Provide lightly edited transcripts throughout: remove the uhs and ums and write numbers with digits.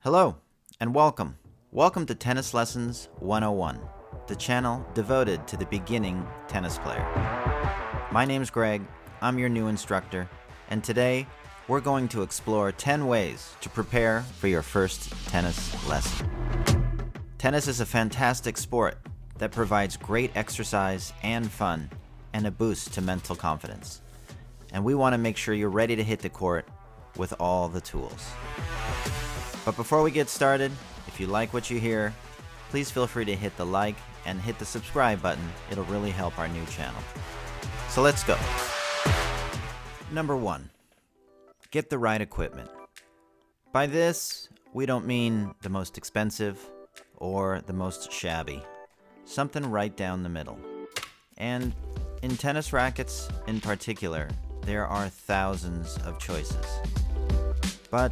Hello, and welcome. Welcome to Tennis Lessons 101, the channel devoted to the beginning tennis player. My name's Greg, I'm your new instructor, and today we're going to explore 10 ways to prepare for your first tennis lesson. Tennis is a fantastic sport that provides great exercise and fun, and a boost to mental confidence. And we want to make sure you're ready to hit the court with all the tools. But before we get started, if you like what you hear, please feel free to hit the like and hit the subscribe button. It'll really help our new channel. So let's go. Number 1, get the right equipment. By this, we don't mean the most expensive or the most shabby. Something right down the middle. And in tennis rackets in particular, there are thousands of choices. But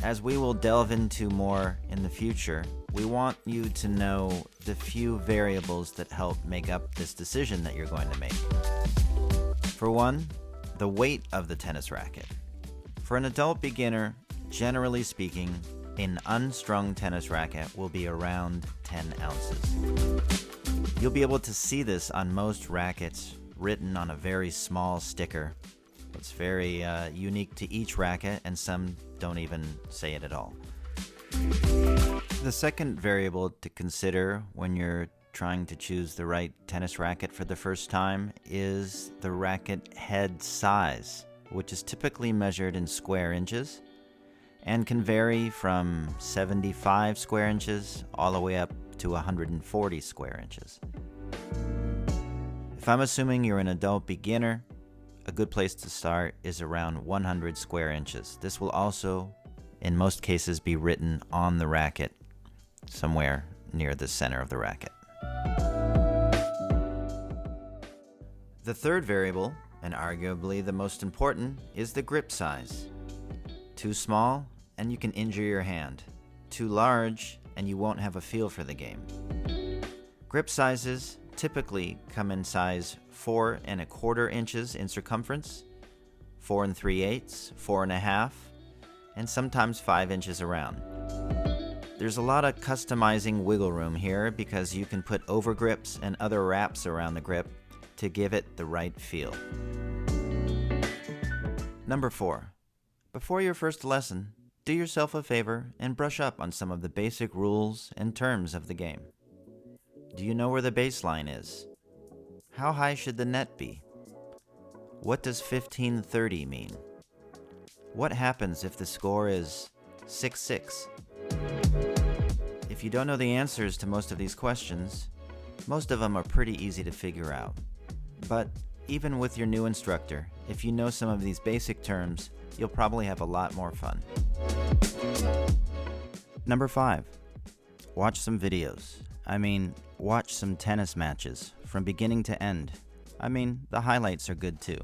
as we will delve into more in the future, we want you to know the few variables that help make up this decision that you're going to make. For one, the weight of the tennis racket. For an adult beginner, generally speaking, an unstrung tennis racket will be around 10 ounces. You'll be able to see this on most rackets written on a very small sticker. It's very unique to each racket, and some don't even say it at all. The second variable to consider when you're trying to choose the right tennis racket for the first time is the racket head size, which is typically measured in square inches and can vary from 75 square inches all the way up to 140 square inches. If I'm assuming you're an adult beginner, a good place to start is around 100 square inches. This will also, in most cases, be written on the racket, somewhere near the center of the racket. The third variable, and arguably the most important, is the grip size. Too small, and you can injure your hand. Too large, and you won't have a feel for the game. Grip sizes typically come in size 4 1/4 inches in circumference, 4 3/8, 4 1/2, and sometimes 5 inches around. There's a lot of customizing wiggle room here because you can put overgrips and other wraps around the grip to give it the right feel. Number 4, before your first lesson, do yourself a favor and brush up on some of the basic rules and terms of the game. Do you know where the baseline is? How high should the net be? What does 15-30 mean? What happens if the score is 6-6? If you don't know the answers to most of these questions, most of them are pretty easy to figure out. But even with your new instructor, if you know some of these basic terms, you'll probably have a lot more fun. Number 5, watch some videos. Watch some tennis matches from beginning to end. The highlights are good too,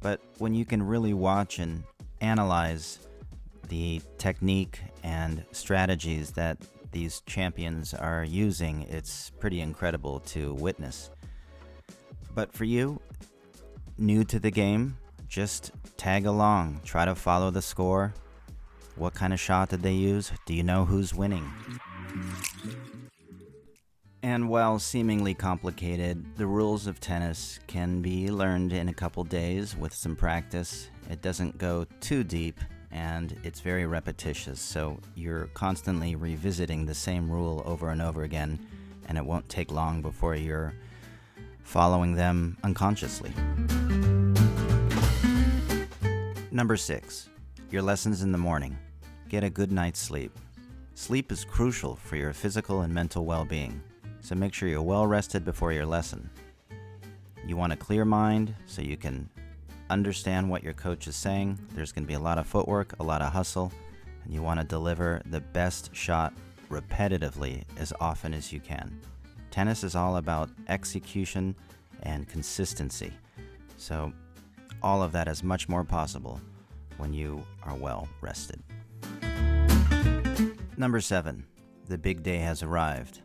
but when you can really watch and analyze the technique and strategies that these champions are using, it's pretty incredible to witness. But for you, new to the game, just tag along, try to follow the score. What kind of shot did they use? Do you know who's winning? And while seemingly complicated, the rules of tennis can be learned in a couple days with some practice. It doesn't go too deep, and it's very repetitious, so you're constantly revisiting the same rule over and over again, and it won't take long before you're following them unconsciously. Number 6, your lessons in the morning. Get a good night's sleep. Sleep is crucial for your physical and mental well-being. So make sure you're well rested before your lesson. You want a clear mind so you can understand what your coach is saying. There's going to be a lot of footwork, a lot of hustle, and you want to deliver the best shot repetitively as often as you can. Tennis is all about execution and consistency. So all of that is much more possible when you are well rested. Number 7, the big day has arrived.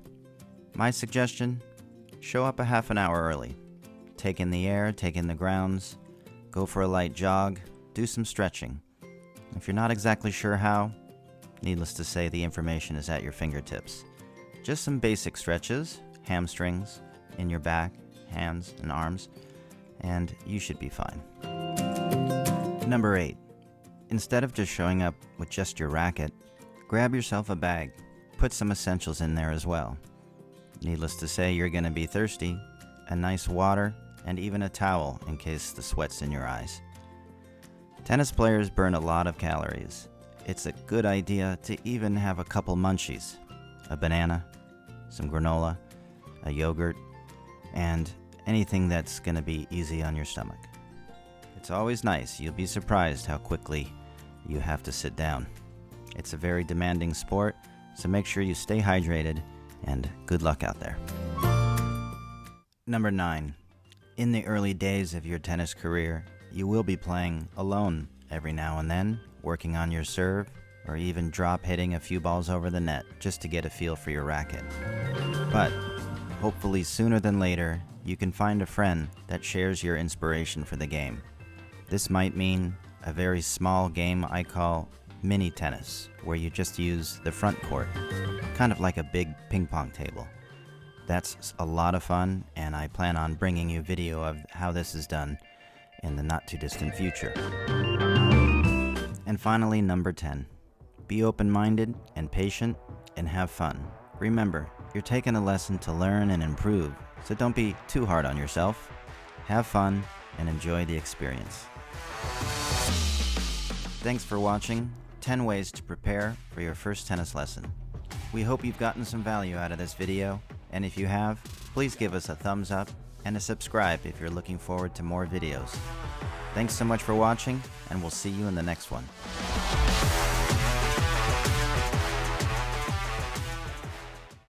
My suggestion, show up a half an hour early. Take in the air, take in the grounds, go for a light jog, do some stretching. If you're not exactly sure how, Needless to say, the information is at your fingertips. Just some basic stretches, hamstrings, in your back, hands, and arms, and you should be fine. Number 8. Instead of just showing up with just your racket, grab yourself a bag. Put some essentials in there as well. Needless to say, you're going to be thirsty, a nice water, and even a towel in case the sweat's in your eyes. Tennis players burn a lot of calories. It's a good idea to even have a couple munchies, a banana, some granola, a yogurt, and anything that's going to be easy on your stomach. It's always nice. You'll be surprised how quickly you have to sit down. It's a very demanding sport, so make sure you stay hydrated, and good luck out there. Number 9. In the early days of your tennis career, you will be playing alone every now and then, working on your serve, or even drop hitting a few balls over the net just to get a feel for your racket. But hopefully sooner than later, you can find a friend that shares your inspiration for the game. This might mean a very small game I call mini tennis, where you just use the front court, kind of like a big ping pong table. That's a lot of fun, and I plan on bringing you video of how this is done in the not too distant future. And finally, number 10. Be open-minded and patient and have fun. Remember, you're taking a lesson to learn and improve, so don't be too hard on yourself. Have fun and enjoy the experience. Thanks for watching 10 ways to prepare for your first tennis lesson. We hope you've gotten some value out of this video, and if you have, please give us a thumbs up and a subscribe if you're looking forward to more videos. Thanks so much for watching, and we'll see you in the next one.